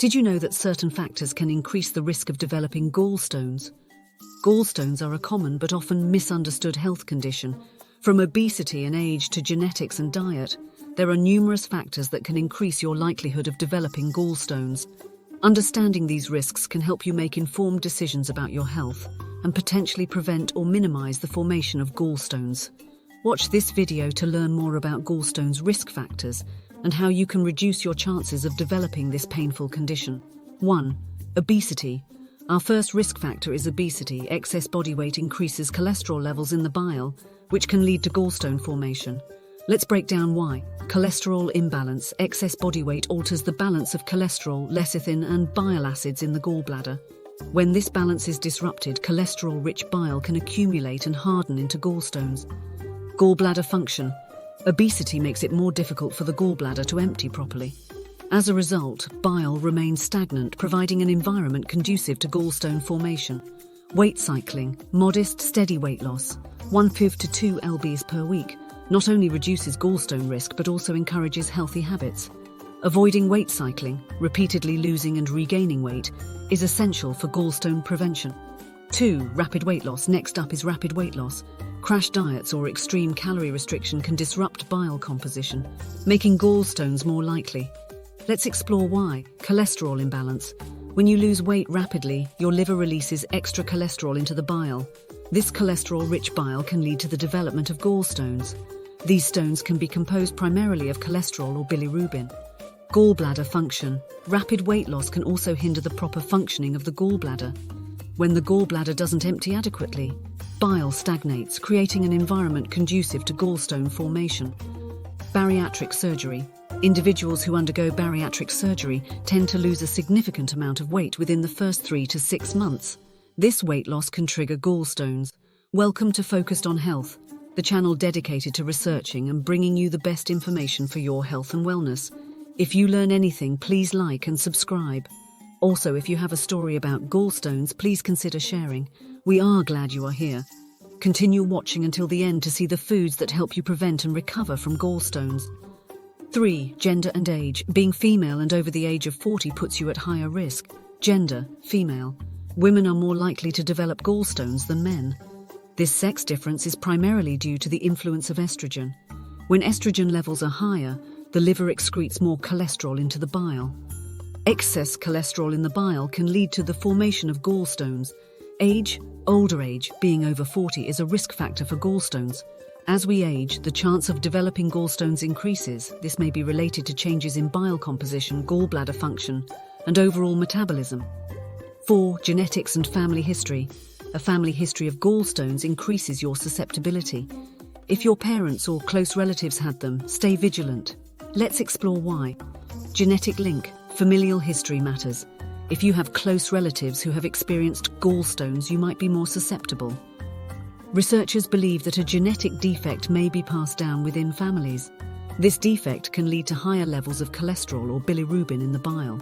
Did you know that certain factors can increase the risk of developing gallstones? Gallstones are a common but often misunderstood health condition. From obesity and age to genetics and diet, there are numerous factors that can increase your likelihood of developing gallstones. Understanding these risks can help you make informed decisions about your health and potentially prevent or minimize the formation of gallstones. Watch this video to learn more about gallstones' risk factors and how you can reduce your chances of developing this painful condition. 1. Obesity. Our first risk factor is obesity. Excess body weight increases cholesterol levels in the bile, which can lead to gallstone formation. Let's break down why. Cholesterol imbalance. Excess body weight alters the balance of cholesterol, lecithin, and bile acids in the gallbladder. When this balance is disrupted, cholesterol-rich bile can accumulate and harden into gallstones. Gallbladder function. Obesity makes it more difficult for the gallbladder to empty properly. As a result, bile remains stagnant, providing an environment conducive to gallstone formation. Weight cycling. Modest, steady weight loss, 1/5 to 2 lbs per week, not only reduces gallstone risk but also encourages healthy habits. Avoiding weight cycling, repeatedly losing and regaining weight, is essential for gallstone prevention. 2. Rapid weight loss. Next up is rapid weight loss. Crash diets or extreme calorie restriction can disrupt bile composition, making gallstones more likely. Let's explore why. Cholesterol imbalance. When you lose weight rapidly, your liver releases extra cholesterol into the bile. This cholesterol-rich bile can lead to the development of gallstones. These stones can be composed primarily of cholesterol or bilirubin. Gallbladder function. Rapid weight loss can also hinder the proper functioning of the gallbladder. When the gallbladder doesn't empty adequately, bile stagnates, creating an environment conducive to gallstone formation. Bariatric surgery. Individuals who undergo bariatric surgery tend to lose a significant amount of weight within the first 3 to 6 months. This weight loss can trigger gallstones. Welcome to Focused on Health, the channel dedicated to researching and bringing you the best information for your health and wellness. If you learn anything, please like and subscribe. Also, if you have a story about gallstones, please consider sharing. We are glad you are here. Continue watching until the end to see the foods that help you prevent and recover from gallstones. 3. Gender and age. Being female and over the age of 40 puts you at higher risk. Gender, female. Women are more likely to develop gallstones than men. This sex difference is primarily due to the influence of estrogen. When estrogen levels are higher, the liver excretes more cholesterol into the bile. Excess cholesterol in the bile can lead to the formation of gallstones. Age. Older age, being over 40, is a risk factor for gallstones. As we age, the chance of developing gallstones increases. This may be related to changes in bile composition, gallbladder function, and overall metabolism. 4. Genetics and family history. A family history of gallstones increases your susceptibility. If your parents or close relatives had them, stay vigilant. Let's explore why. Genetic link. Familial history matters. If you have close relatives who have experienced gallstones, you might be more susceptible. Researchers believe that a genetic defect may be passed down within families. This defect can lead to higher levels of cholesterol or bilirubin in the bile.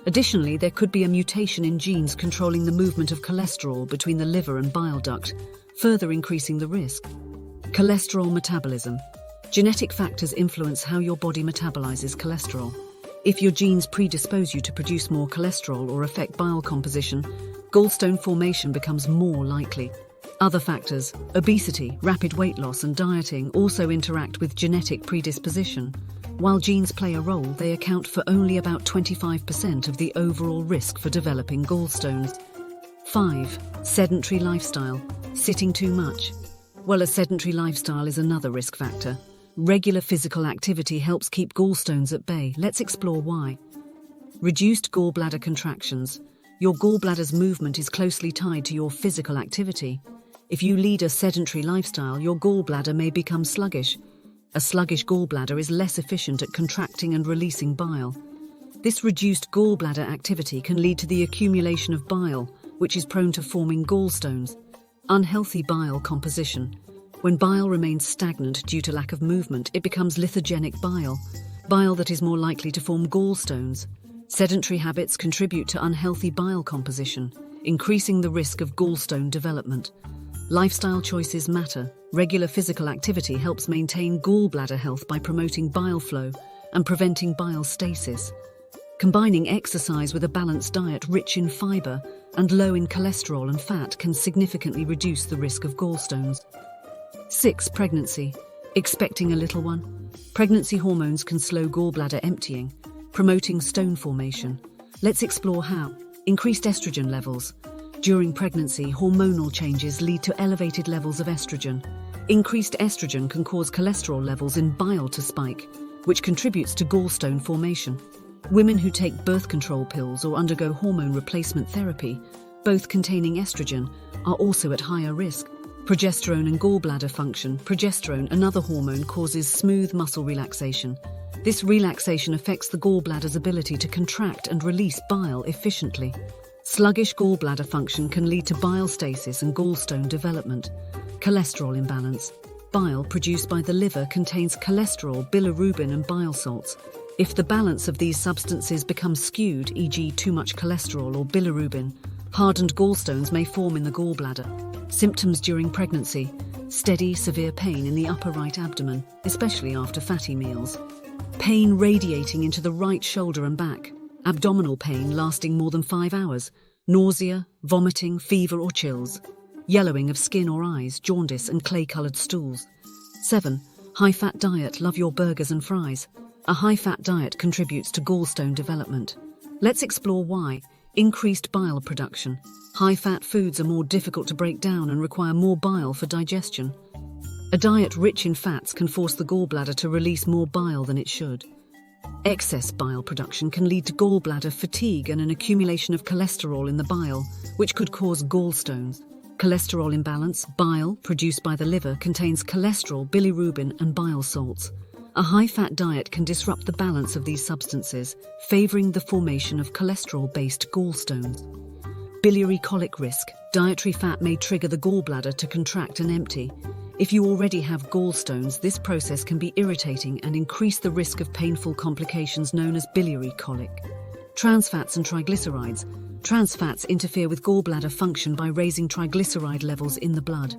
Additionally, there could be a mutation in genes controlling the movement of cholesterol between the liver and bile duct, further increasing the risk. Cholesterol metabolism. Genetic factors influence how your body metabolizes cholesterol. If your genes predispose you to produce more cholesterol or affect bile composition, gallstone formation becomes more likely. Other factors, obesity, rapid weight loss, and dieting also interact with genetic predisposition. While genes play a role, they account for only about 25% of the overall risk for developing gallstones. 5. Sedentary lifestyle. Sitting too much. Well, a sedentary lifestyle is another risk factor. Regular physical activity helps keep gallstones at bay. Let's explore why. Reduced gallbladder contractions. Your gallbladder's movement is closely tied to your physical activity. If you lead a sedentary lifestyle, your gallbladder may become sluggish. A sluggish gallbladder is less efficient at contracting and releasing bile. This reduced gallbladder activity can lead to the accumulation of bile, which is prone to forming gallstones. Unhealthy bile composition. When bile remains stagnant due to lack of movement, it becomes lithogenic bile that is more likely to form gallstones. Sedentary habits contribute to unhealthy bile composition, increasing the risk of gallstone development. Lifestyle choices matter. Regular physical activity helps maintain gallbladder health by promoting bile flow and preventing bile stasis. Combining exercise with a balanced diet rich in fiber and low in cholesterol and fat can significantly reduce the risk of gallstones. 6. Pregnancy. Expecting a little one. Pregnancy hormones can slow gallbladder emptying, promoting stone formation. Let's explore how. Increased estrogen levels. During pregnancy, hormonal changes lead to elevated levels of estrogen. Increased estrogen can cause cholesterol levels in bile to spike, which contributes to gallstone formation. Women who take birth control pills or undergo hormone replacement therapy, both containing estrogen, are also at higher risk. Progesterone and gallbladder function. Progesterone, another hormone, causes smooth muscle relaxation. This relaxation affects the gallbladder's ability to contract and release bile efficiently. Sluggish gallbladder function can lead to bile stasis and gallstone development. Cholesterol imbalance. Bile produced by the liver contains cholesterol, bilirubin, and bile salts. If the balance of these substances becomes skewed, e.g. too much cholesterol or bilirubin, hardened gallstones may form in the gallbladder. Symptoms during pregnancy. Steady, severe pain in the upper right abdomen, especially after fatty meals. Pain radiating into the right shoulder and back. Abdominal pain lasting more than 5 hours. Nausea, vomiting, fever or chills. Yellowing of skin or eyes, jaundice and clay-coloured stools. 7. High-fat diet. Love your burgers and fries. A high-fat diet contributes to gallstone development. Let's explore why. Increased bile production. High-fat foods are more difficult to break down and require more bile for digestion. A diet rich in fats can force the gallbladder to release more bile than it should. Excess bile production can lead to gallbladder fatigue and an accumulation of cholesterol in the bile, which could cause gallstones. Cholesterol imbalance. Bile, produced by the liver, contains cholesterol, bilirubin, and bile salts. A high-fat diet can disrupt the balance of these substances, favoring the formation of cholesterol-based gallstones. Biliary colic risk. Dietary fat may trigger the gallbladder to contract and empty. If you already have gallstones, this process can be irritating and increase the risk of painful complications known as biliary colic. Trans fats and triglycerides. Trans fats interfere with gallbladder function by raising triglyceride levels in the blood.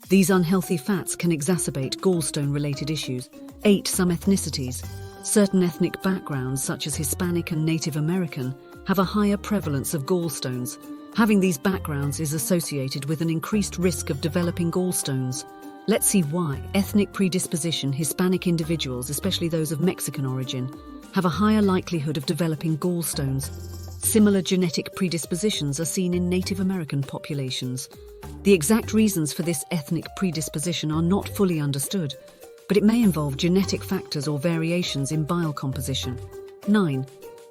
These unhealthy fats can exacerbate gallstone-related issues. 8. Some ethnicities. Certain ethnic backgrounds, such as Hispanic and Native American, have a higher prevalence of gallstones. Having these backgrounds is associated with an increased risk of developing gallstones. Let's see why. Ethnic predisposition. Hispanic individuals, especially those of Mexican origin, have a higher likelihood of developing gallstones. Similar genetic predispositions are seen in Native American populations. The exact reasons for this ethnic predisposition are not fully understood, but it may involve genetic factors or variations in bile composition. 9.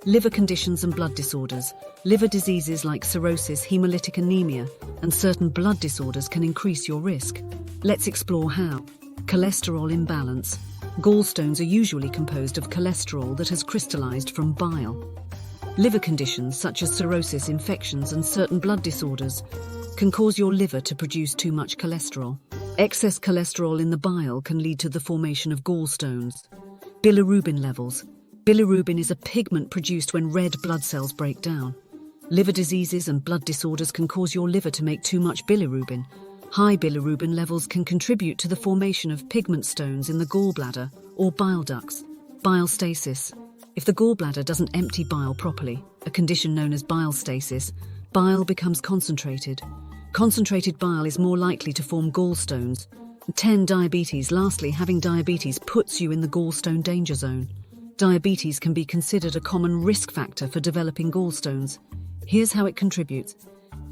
Liver conditions and blood disorders. Liver diseases like cirrhosis, hemolytic anemia, and certain blood disorders can increase your risk. Let's explore how. Cholesterol imbalance. Gallstones are usually composed of cholesterol that has crystallized from bile. Liver conditions such as cirrhosis, infections, and certain blood disorders can cause your liver to produce too much cholesterol. Excess cholesterol in the bile can lead to the formation of gallstones. Bilirubin levels. Bilirubin is a pigment produced when red blood cells break down. Liver diseases and blood disorders can cause your liver to make too much bilirubin. High bilirubin levels can contribute to the formation of pigment stones in the gallbladder or bile ducts. Bile stasis. If the gallbladder doesn't empty bile properly, a condition known as bile stasis, bile becomes concentrated. Concentrated bile is more likely to form gallstones. 10. Diabetes. Lastly, having diabetes puts you in the gallstone danger zone. Diabetes can be considered a common risk factor for developing gallstones. Here's how it contributes.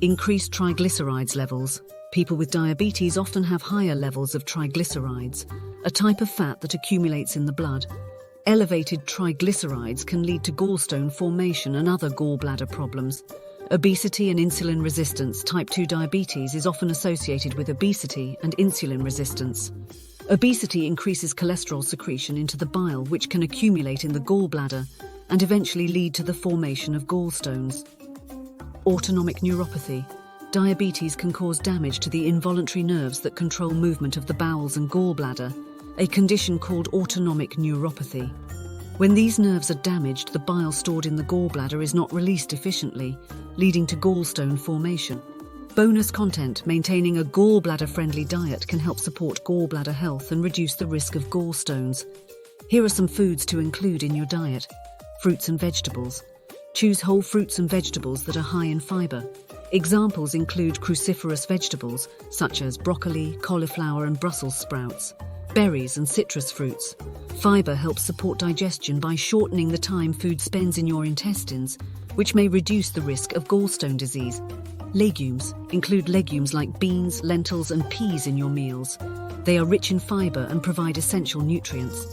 Increased triglycerides levels. People with diabetes often have higher levels of triglycerides, a type of fat that accumulates in the blood. Elevated triglycerides can lead to gallstone formation and other gallbladder problems. Obesity and insulin resistance. Type 2 diabetes is often associated with obesity and insulin resistance. Obesity increases cholesterol secretion into the bile, which can accumulate in the gallbladder and eventually lead to the formation of gallstones. Autonomic neuropathy. Diabetes can cause damage to the involuntary nerves that control movement of the bowels and gallbladder, a condition called autonomic neuropathy. When these nerves are damaged, the bile stored in the gallbladder is not released efficiently, leading to gallstone formation. Bonus content. Maintaining a gallbladder-friendly diet can help support gallbladder health and reduce the risk of gallstones. Here are some foods to include in your diet. Fruits and vegetables. Choose whole fruits and vegetables that are high in fiber. Examples include cruciferous vegetables such as broccoli, cauliflower and Brussels sprouts, berries and citrus fruits. Fiber helps support digestion by shortening the time food spends in your intestines, which may reduce the risk of gallstone disease. Legumes include legumes like beans, lentils and peas in your meals. They are rich in fiber and provide essential nutrients.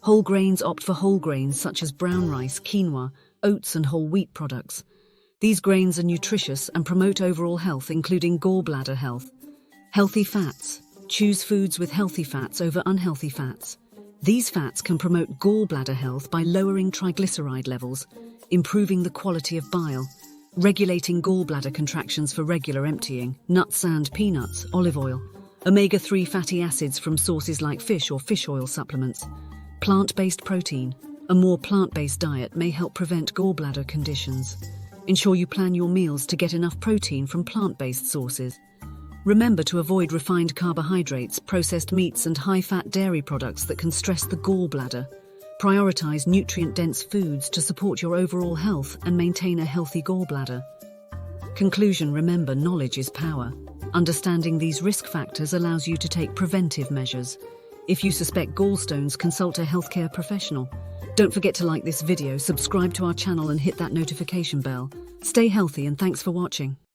Whole grains opt for whole grains such as brown rice, quinoa, oats and whole wheat products. These grains are nutritious and promote overall health, including gallbladder health. Healthy fats. Choose foods with healthy fats over unhealthy fats. These fats can promote gallbladder health by lowering triglyceride levels, improving the quality of bile, regulating gallbladder contractions for regular emptying. Nuts and peanuts, olive oil, omega-3 fatty acids from sources like fish or fish oil supplements. Plant-based protein. A more plant-based diet may help prevent gallbladder conditions. Ensure you plan your meals to get enough protein from plant-based sources. Remember to avoid refined carbohydrates, processed meats and high-fat dairy products that can stress the gallbladder. Prioritize nutrient-dense foods to support your overall health and maintain a healthy gallbladder. Conclusion: remember, knowledge is power. Understanding these risk factors allows you to take preventive measures. If you suspect gallstones, consult a healthcare professional. Don't forget to like this video, subscribe to our channel and hit that notification bell. Stay healthy and thanks for watching.